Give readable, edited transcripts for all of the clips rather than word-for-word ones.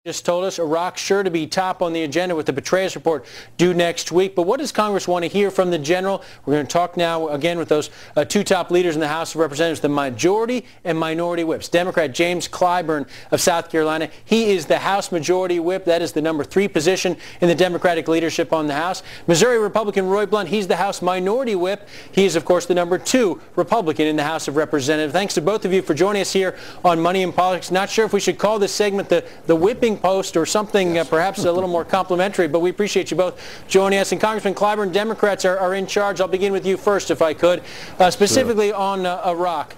Just told us Iraq sure to be top on the agenda with the Petraeus report due next week. But what does Congress want to hear from the general? We're going to talk now again with those two top leaders in the House of Representatives, the majority and minority whips. Democrat James Clyburn of South Carolina. He is the House Majority Whip. That is the number 3 position in the Democratic leadership on the House. Missouri Republican Roy Blunt, he's the House Minority Whip. He is, of course, the number 2 Republican in the House of Representatives. Thanks to both of you for joining us here on Money in Politics. Not sure if we should call this segment the whipping post or something perhaps a little more complimentary, but we appreciate you both joining us. And Congressman Clyburn, Democrats are in charge. I'll begin with you first, if I could. Specifically on Iraq,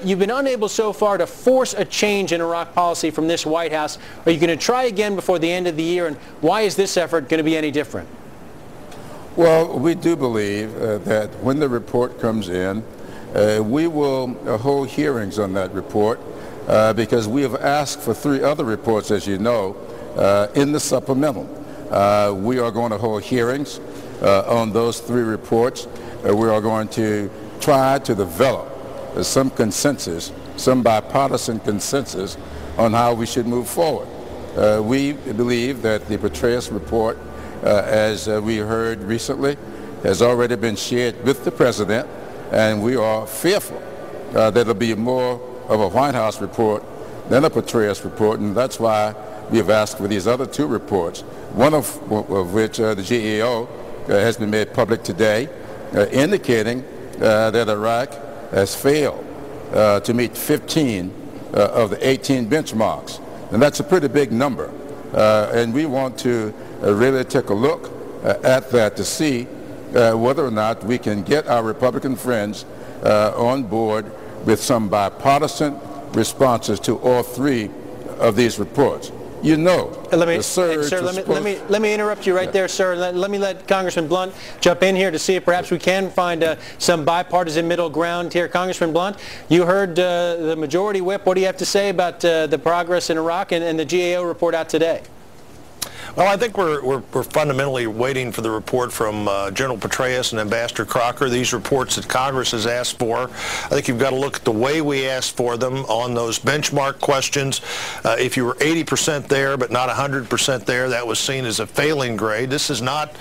you've been unable so far to force a change in Iraq policy from this White House. Are you going to try again before the end of the year, and why is this effort going to be any different? Well, we do believe that when the report comes in, we will hold hearings on that report because we have asked for 3 other reports, as you know, in the supplemental. We are going to hold hearings on those 3 reports. We are going to try to develop some consensus, some bipartisan consensus on how we should move forward. We believe that the Petraeus report, as we heard recently, has already been shared with the President, and we are fearful that it'll be more of a White House report than a Petraeus report, and that's why we have asked for these other 2 reports, one of which the GAO has been made public today, indicating that Iraq has failed to meet 15 of the 18 benchmarks. And that's a pretty big number. And we want to really take a look at that to see whether or not we can get our Republican friends on board with some bipartisan responses to all 3 of these reports. You know, let me interrupt you right there, sir. Let me let Congressman Blunt jump in here to see if perhaps we can find some bipartisan middle ground here. Congressman Blunt, you heard the Majority Whip. What do you have to say about the progress in Iraq and the GAO report out today? Well, I think we're fundamentally waiting for the report from General Petraeus and Ambassador Crocker. These reports that Congress has asked for, I think you've got to look at the way we asked for them on those benchmark questions. If you were 80% there but not 100% there, that was seen as a failing grade. This is not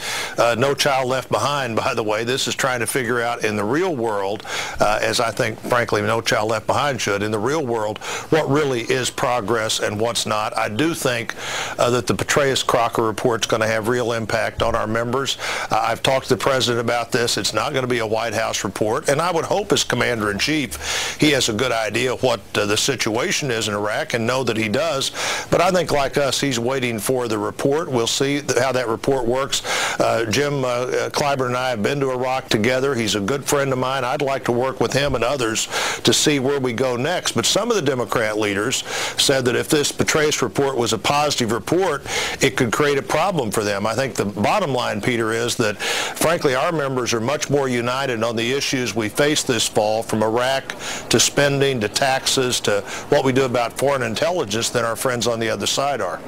No Child Left Behind, by the way. This is trying to figure out in the real world, as I think, frankly, No Child Left Behind should, in the real world, what really is progress and what's not. I do think that the Petraeus-Crocker report's going to have real impact on our members. I've talked to the President about this. It's not going to be a White House report, and I would hope as Commander-in-Chief he has a good idea of what the situation is in Iraq and know that he does. But I think, like us, he's waiting for the report. We'll see how that report works. Jim Clyburn and I have been to Iraq together. He's a good friend of mine. I'd like to work with him and others to see where we go next. But some of the Democrat leaders said that if this Petraeus report was a positive report, it could create a problem for them. I think the bottom line, Peter, is that, frankly, our members are much more united on the issues we face this fall, from Iraq to spending to taxes to what we do about foreign intelligence, than our friends on the other side are.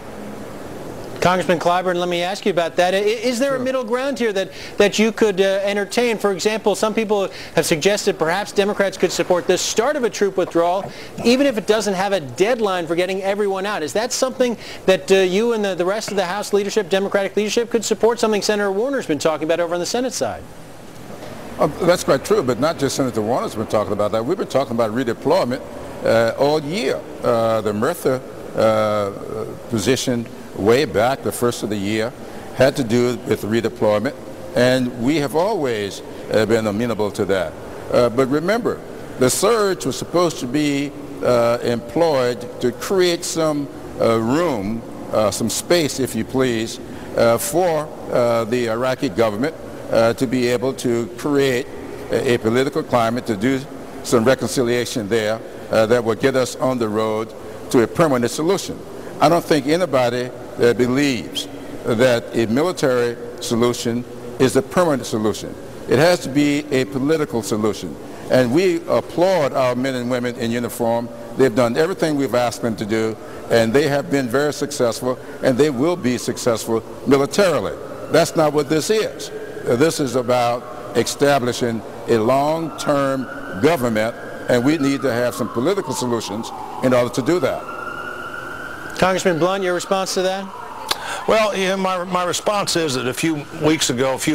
Congressman Clyburn, let me ask you about that. Is there a middle ground here that you could entertain? For example, some people have suggested perhaps Democrats could support the start of a troop withdrawal, even if it doesn't have a deadline for getting everyone out. Is that something that you and the rest of the House leadership, Democratic leadership, could support? Something Senator Warner's been talking about over on the Senate side. That's quite true, but not just Senator Warner's been talking about that. We've been talking about redeployment all year. The Murtha position way back, the first of the year, had to do with redeployment, and we have always been amenable to that. But remember, the surge was supposed to be employed to create some room, some space, if you please, for the Iraqi government to be able to create a political climate, to do some reconciliation there that will get us on the road to a permanent solution. I don't think anybody believes that a military solution is a permanent solution. It has to be a political solution. And we applaud our men and women in uniform. They've done everything we've asked them to do, and they have been very successful, and they will be successful militarily. That's not what this is. This is about establishing a long-term government, and we need to have some political solutions in order to do that. Congressman Blunt, your response to that? Well, yeah, my response is that a few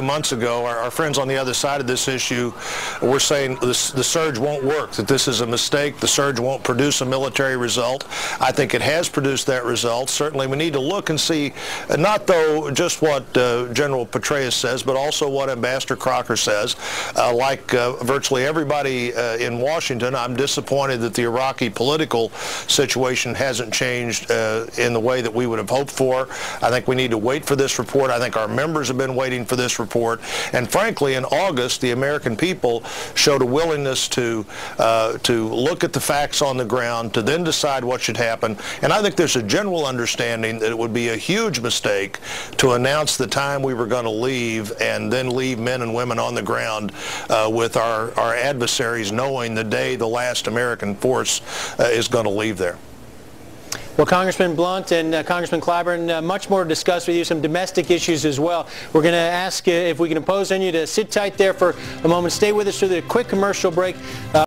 months ago, our friends on the other side of this issue were saying the surge won't work, that this is a mistake, the surge won't produce a military result. I think it has produced that result. Certainly we need to look and see, not though just what General Petraeus says, but also what Ambassador Crocker says. Like virtually everybody in Washington, I'm disappointed that the Iraqi political situation hasn't changed in the way that we would have hoped for. I think we need to wait for this report. I think our members have been waiting for this report. And frankly, in August, the American people showed a willingness to look at the facts on the ground, to then decide what should happen. And I think there's a general understanding that it would be a huge mistake to announce the time we were going to leave and then leave men and women on the ground with our adversaries knowing the day the last American force is going to leave there. Well, Congressman Blunt and Congressman Clyburn, much more to discuss with you, some domestic issues as well. We're going to ask if we can impose on you to sit tight there for a moment. Stay with us through the quick commercial break.